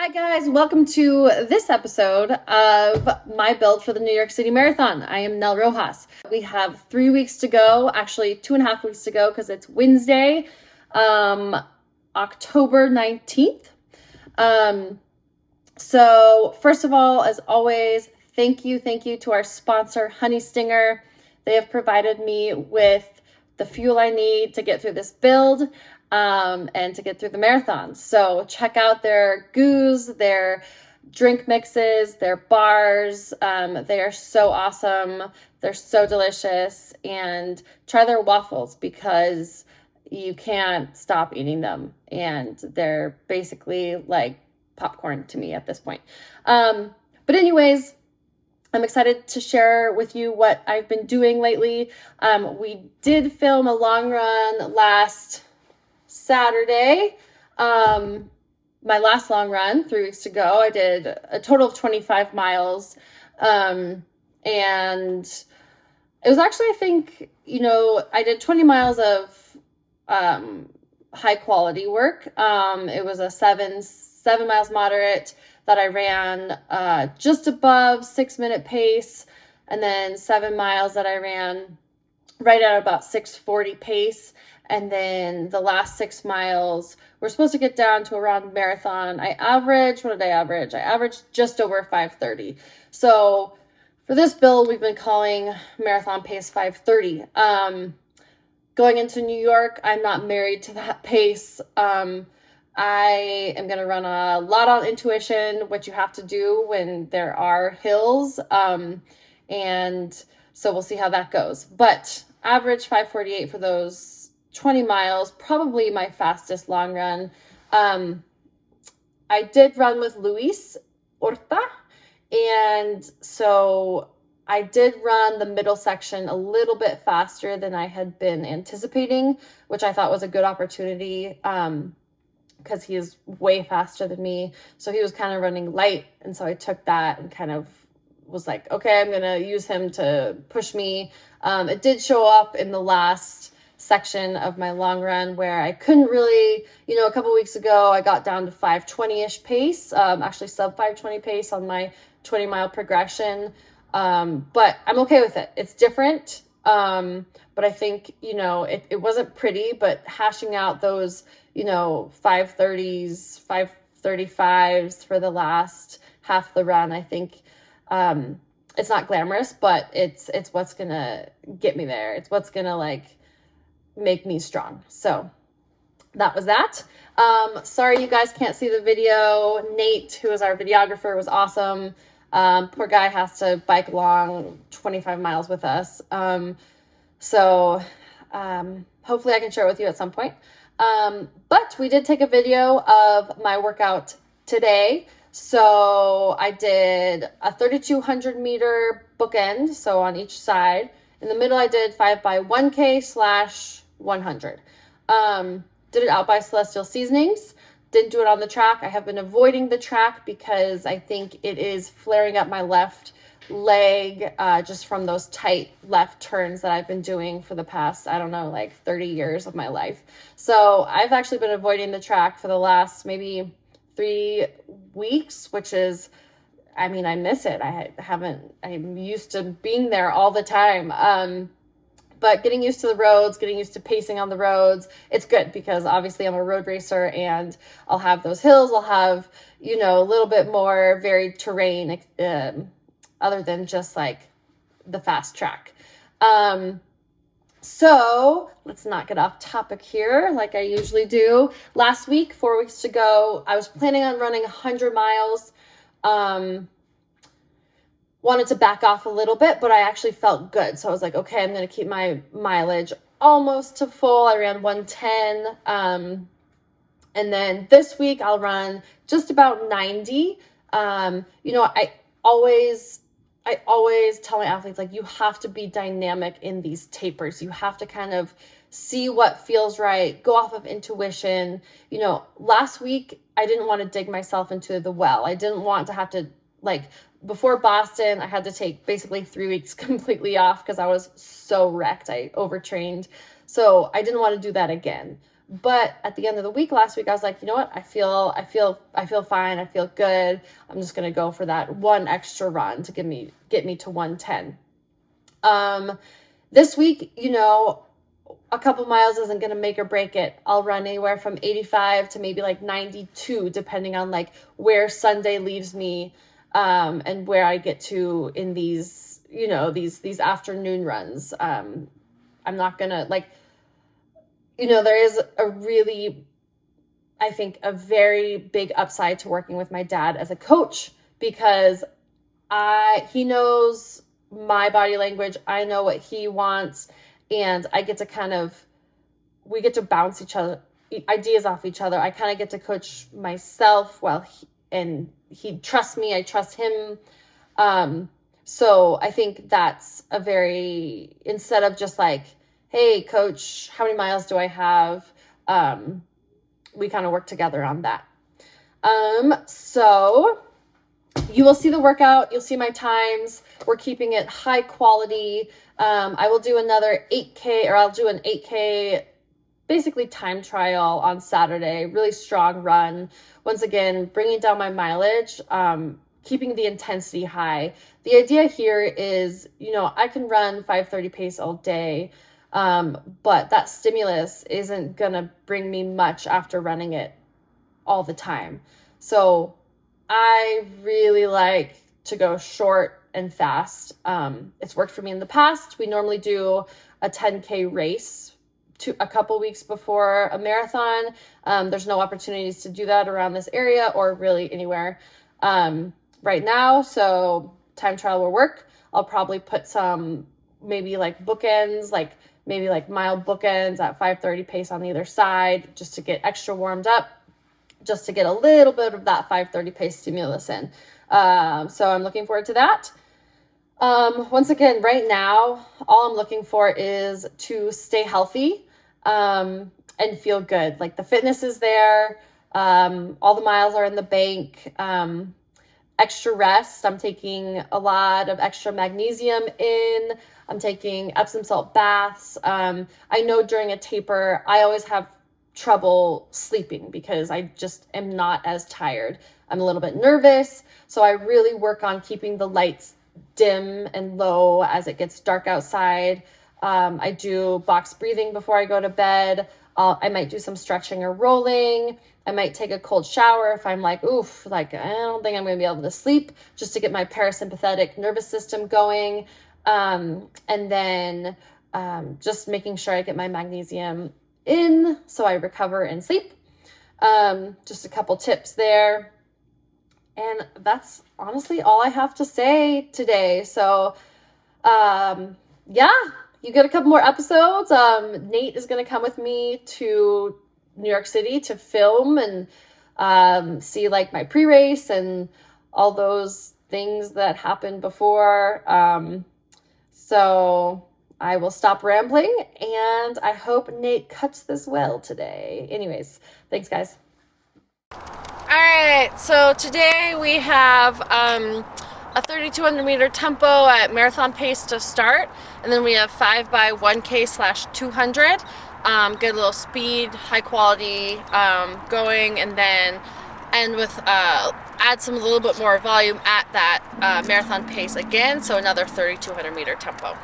Hi guys, welcome to this episode of my build for the New York City Marathon. I am Nell Rojas. We have 3 weeks to go, actually 2.5 weeks to go because it's Wednesday, October 19th. So first of all, as always, thank you to our sponsor, Honey Stinger. They have provided me with the fuel I need to get through this build. And to get through the marathon. So check out their goos, their drink mixes, their bars. They are so awesome. They're so delicious. And try their waffles because you can't stop eating them. And they're basically like popcorn to me at this point. But anyways, I'm excited to share with you what I've been doing lately. We did film a long run last Saturday, my last long run 3 weeks to go. I did a total of 25 miles. And it was actually, I think, I did 20 miles of high quality work. It was a seven miles moderate that I ran just above 6-minute pace, and then 7 miles that I ran right at about 6:40 pace. And then the last 6 miles, we're supposed to get down to around marathon. What did I average? I averaged just over 5:30. So for this build, we've been calling marathon pace 5:30. Going into New York, I'm not married to that pace. I am going to run a lot on intuition, what you have to do when there are hills. And so we'll see how that goes. But average 5:48 for those 20 miles, probably my fastest long run. I did run with Luis Horta, and so I did run the middle section a little bit faster than I had been anticipating, which I thought was a good opportunity because he is way faster than me. So he was kind of running light, and so I took that and kind of was like, okay, I'm gonna use him to push me. It did show up in the last section of my long run where I couldn't really, a couple weeks ago, I got down to 5:20-ish pace, actually sub 5:20 pace on my 20-mile progression. But I'm okay with it. It's different. But I think, it wasn't pretty, but hashing out those, 5:30s, 5:35s for the last half the run, I think, it's not glamorous, but it's what's gonna get me there. It's what's gonna make me strong. So that was that. Sorry you guys can't see the video. Nate, who is our videographer, was awesome. Poor guy has to bike along 25 miles with us. So hopefully I can share it with you at some point. But we did take a video of my workout today. So I did a 3,200 meter bookend, so on each side. In the middle, I did 5x1K/100. Did it out by Celestial Seasonings. Didn't do it on the track. I have been avoiding the track because I think it is flaring up my left leg just from those tight left turns that I've been doing for the past, 30 years of my life. So I've actually been avoiding the track for the last maybe 3 weeks, which is, I miss it. I'm used to being there all the time. But getting used to the roads, getting used to pacing on the roads, it's good because obviously I'm a road racer and I'll have those hills. I'll have, a little bit more varied terrain other than just like the fast track. So let's not get off topic here like I usually do. Last week, 4 weeks to go, I was planning on running 100 miles. Wanted to back off a little bit, but I actually felt good. So I was like, okay, I'm going to keep my mileage almost to full. I ran 110. And then this week I'll run just about 90. I always tell my athletes, you have to be dynamic in these tapers. You have to kind of see what feels right, go off of intuition. Last week I didn't want to dig myself into the well. I didn't want to have to before Boston, I had to take basically 3 weeks completely off because I was so wrecked. I overtrained. So I didn't want to do that again. But at the end of the week last week, I was like, you know what? I feel fine. I feel good. I'm just going to go for that one extra run to get me to 110. This week, you know, a couple miles isn't going to make or break it. I'll run anywhere from 85 to maybe like 92, depending on like where Sunday leaves me, and where I get to in these, you know, these afternoon runs. I'm not gonna like, you know, there is a really, I think, a very big upside to working with my dad as a coach, because he knows my body language. I know what he wants, and I get to we get to bounce each other ideas off each other. I kind of get to coach myself he trusts me, I trust him. So I think that's instead of just like, hey coach, how many miles do I have? We kind of work together on that. So you will see the workout, you'll see my times. We're keeping it high quality. I will do another 8K, or I'll do an 8K basically time trial on Saturday, really strong run. Once again, bringing down my mileage, keeping the intensity high. The idea here is, you know, I can run 5:30 pace all day, but that stimulus isn't gonna bring me much after running it all the time. So I really like to go short and fast. It's worked for me in the past. We normally do a 10K race a couple weeks before a marathon. There's no opportunities to do that around this area or really anywhere right now. So time trial will work. I'll probably put some maybe like bookends, like maybe like mile bookends at 5:30 pace on either side, just to get extra warmed up, just to get a little bit of that 5:30 pace stimulus in. So I'm looking forward to that. Once again, right now, all I'm looking for is to stay healthy, and feel good. Like the fitness is there. All the miles are in the bank. Extra rest. I'm taking a lot of extra magnesium in. I'm taking Epsom salt baths. I know during a taper, I always have trouble sleeping because I just am not as tired. I'm a little bit nervous. So I really work on keeping the lights dim and low as it gets dark outside. I do box breathing before I go to bed. I might do some stretching or rolling. I might take a cold shower if I'm like, oof, like I don't think I'm going to be able to sleep, just to get my parasympathetic nervous system going. And then just making sure I get my magnesium in so I recover and sleep. Just a couple tips there. And that's honestly all I have to say today. So, yeah, you get a couple more episodes. Nate is going to come with me to New York City to film and see like my pre-race and all those things that happened before. So I will stop rambling, and I hope Nate cuts this well today. Anyways, thanks guys. All right, so today we have a 3,200 meter tempo at marathon pace to start, and then we have 5x1K/200. Get a little speed, high quality going, and then end with add some a little bit more volume at that marathon pace again, so another 3,200 meter tempo.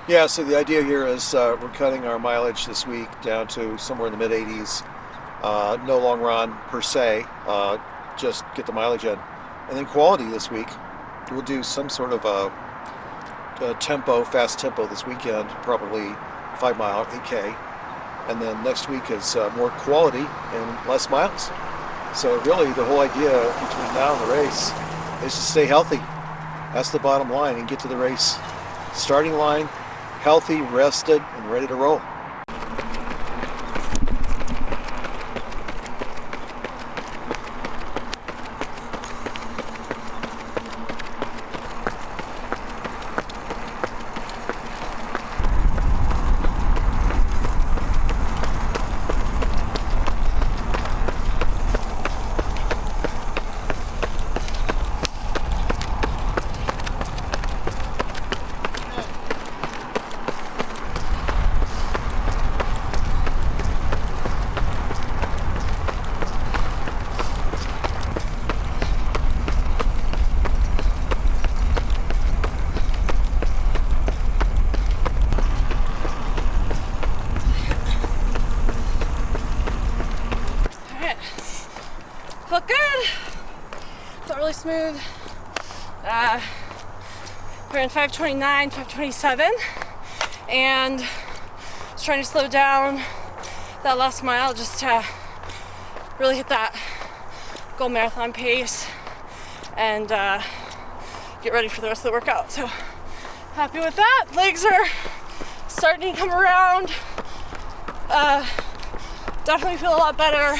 Yeah, so the idea here is we're cutting our mileage this week down to somewhere in the mid-80s. No long run per se, just get the mileage in. And then quality this week. We'll do some sort of a tempo, fast tempo this weekend, probably 5 mile, 8K. And then next week is more quality and less miles. So really the whole idea between now and the race is to stay healthy. That's the bottom line, and get to the race starting line healthy, rested, and ready to roll. good. Felt really smooth. Ran 5:29, 5:27, and was trying to slow down that last mile just to really hit that goal marathon pace and get ready for the rest of the workout. So happy with that. Legs are starting to come around. Definitely feel a lot better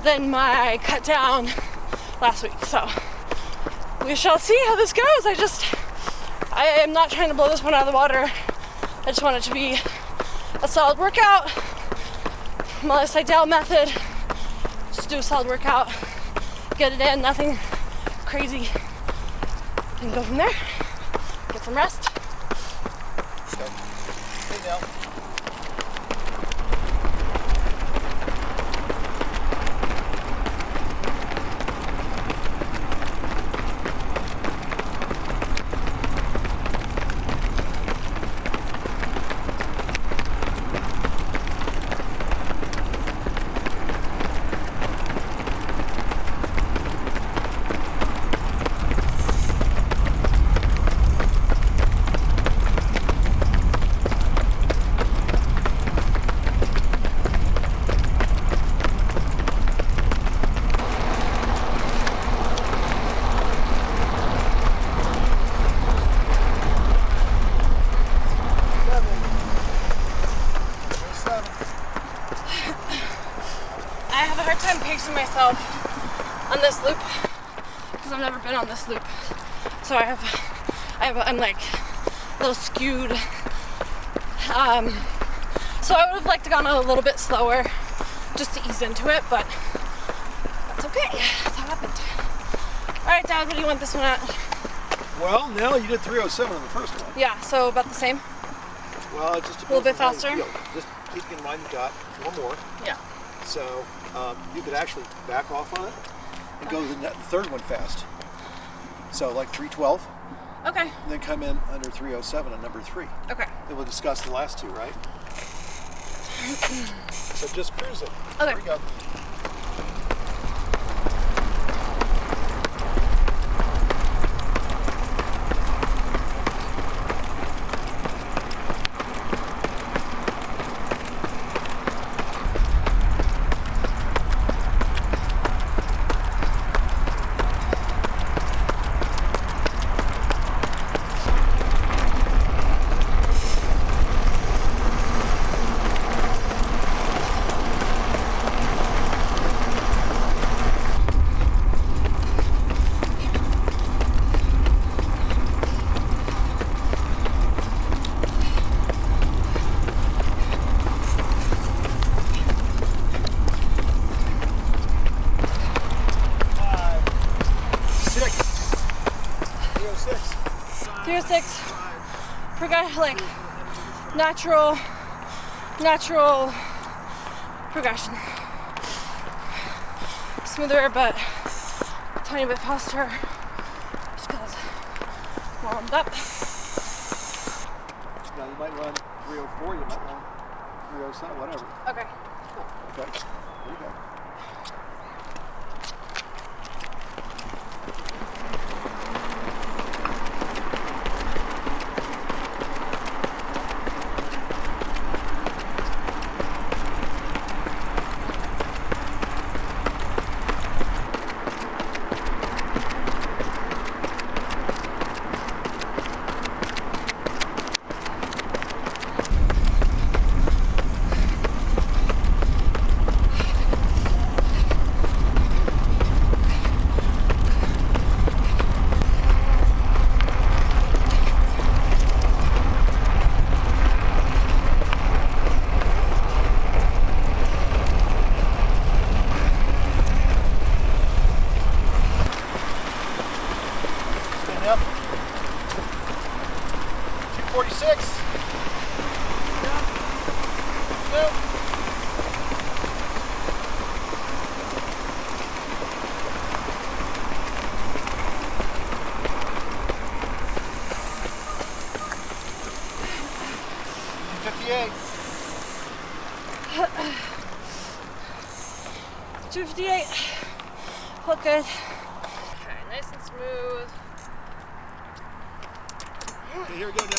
than my cut down last week. So we shall see how this goes. I am not trying to blow this one out of the water. I just want it to be a solid workout. My Seidel method. Just do a solid workout, get it in, nothing crazy, and go from there. Get some rest. Hey, Nell. I have a hard time pacing myself on this loop because I've never been on this loop. So I'm like a little skewed. So I would have liked to gone a little bit slower just to ease into it, but that's okay. That's how it happened. All right, Dad, what do you want this one at? Well, Nell, you did 3:07 on the first one. Yeah, so about the same. Well, it just A little bit depends on how faster? you feel. Just keeping in mind you got 4 more. Yeah. So you could actually back off on it and go to the third one fast. So like 3:12, Okay. and then come in under 3:07 on number 3. Okay. Then we'll discuss the last 2, right? So just cruise it. Okay. Here we go. Like natural progression. Smoother, but a tiny bit faster. Just because warmed up. Now you might run 3:04, you might run 3:07, whatever. Okay. Cool. Okay. Here you go. Stand up. 246. Go. $58. 258. Look good. Okay, nice and smooth. Okay, here we go now.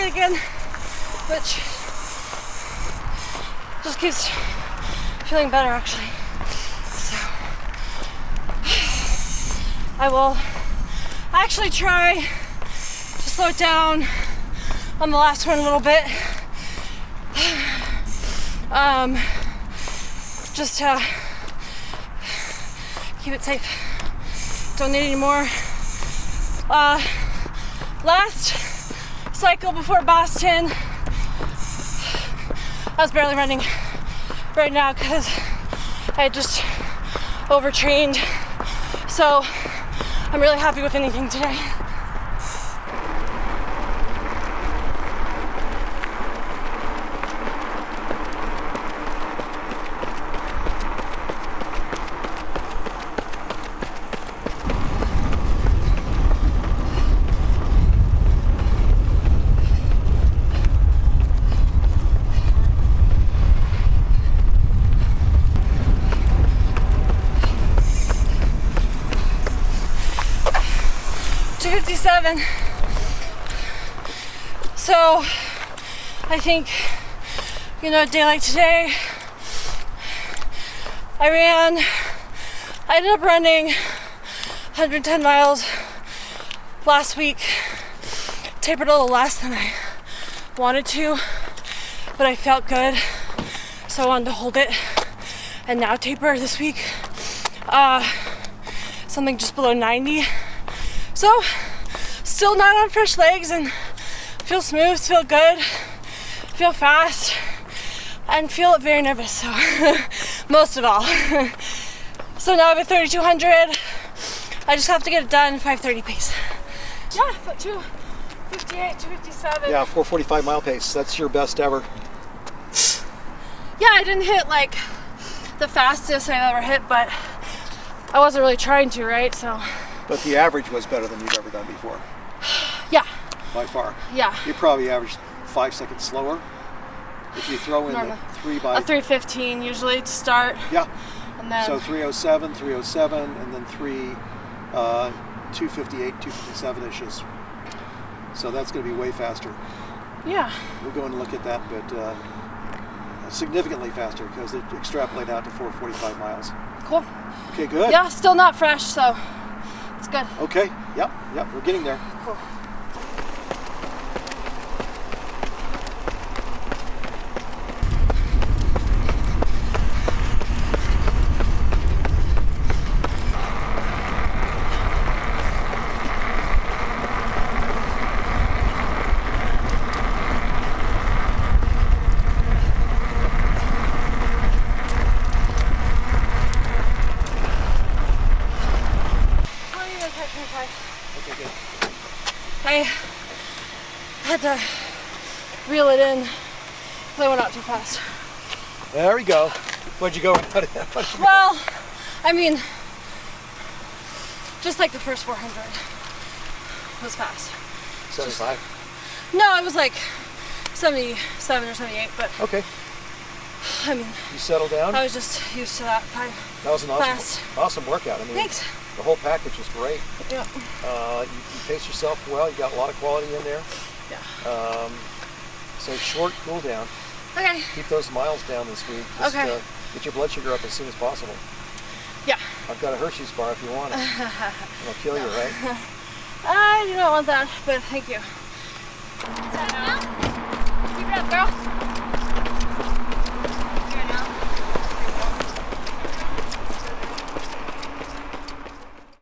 Again, which just keeps feeling better actually. So I will actually try to slow it down on the last one a little bit. Just to keep it safe. Don't need any more. Last cycle before Boston, I was barely running right now because I had just overtrained. So I'm really happy with anything today. So I think, a day like today, I ended up running 110 miles last week, tapered a little less than I wanted to, but I felt good, so I wanted to hold it, and now taper this week, something just below 90. So still not on fresh legs and feel smooth, feel good, feel fast, and feel very nervous, so most of all. So now I have a 3200. I just have to get it done 5:30 pace. Yeah, 2:58, 2:57. Yeah, 4:45 mile pace. That's your best ever. Yeah, I didn't hit like the fastest I've ever hit, but I wasn't really trying to, right? So. But the average was better than you've ever done before. Yeah. By far. Yeah. You probably averaged 5 seconds slower. If you throw in Normal. the 3 by... A 3:15 usually to start. Yeah. And then... So 3:07, 3:07, and then 2:58, 2:57-ish. So that's going to be way faster. Yeah. We'll go and look at that, but significantly faster because it extrapolate out to 4:45 miles. Cool. Okay, good. Yeah, still not fresh, so it's good. Okay, yep, we're getting there. Cool. Okay, good. I had to reel it in because I went out too fast. There we go. Where'd you go? Well, I mean, just like the first 400 was fast. 75? No, it was like 77 or 78, but Okay. I mean, You settled down? I was just used to that time. That was an awesome workout. I mean, Thanks. The whole package was great. Yeah. You paced yourself well. You got a lot of quality in there. Yeah. So short cool down. Okay. Keep those miles down this week. Just, Okay. get your blood sugar up as soon as possible. Yeah. I've got a Hershey's bar if you want it. It'll kill you, right? I do not want that, but thank you.